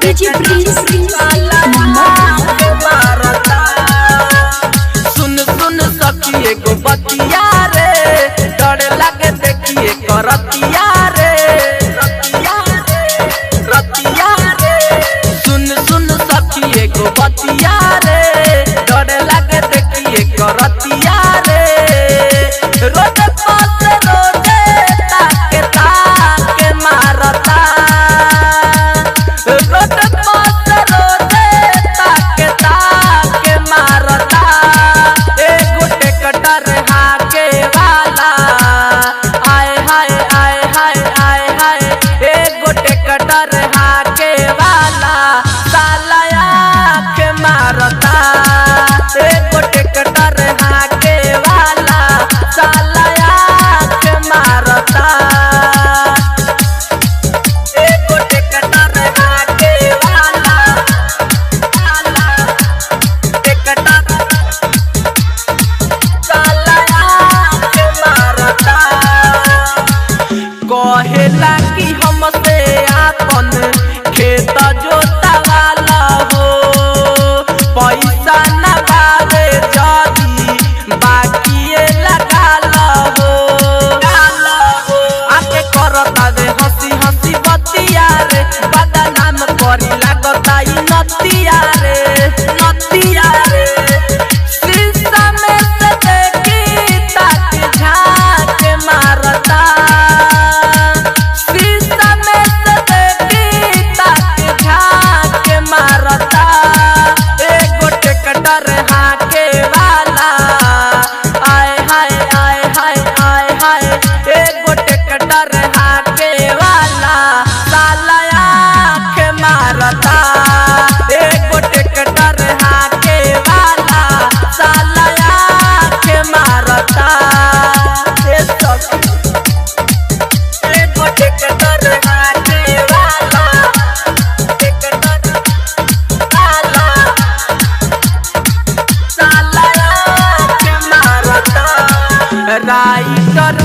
DJ Prince सुन सुन सखी एगो बतिया रे, डर लगे देखिए करतिया रे, रतिया रे। सुन सुन सखी एगो बतिया रे, डर लगे देखिए करतिया रे। रोड पास रोडे ताके ताके मारता, रोड पास रोडे ताके ताके मारता। एगो टेकटर हाके वाला, आए हाय आए हाय आए हाय। एगो टेकटर हाके वाला साला आके मारता, एगो टेकटर हाके वाला साला आके मारता। एगो टेकटर हाके वाला टेकटर साला आके मारता। कहेला कि हमसे आपन खेत जोतवाला हो, पैसा न बावे जदी बाकिए लगाला हो। आके करता रे हंसी हंसी बतिया रे, बदनाम करी लागता ई नतिया रे, नतिया रे। शीशा में से देखी ताक झाँक मारता, शीशा में से देखी ताक झाँक मारता। एगो टेकटर हाके वाला, आए हाय आए हाय आए हाय। एगो टेकटर हाके वाला साला आँख मारता, एगो टेकटर हाके वाला साला आँख मारता। एगो टेकटर हाके वाला टेकटर वाला साला आँख मारता। राइटर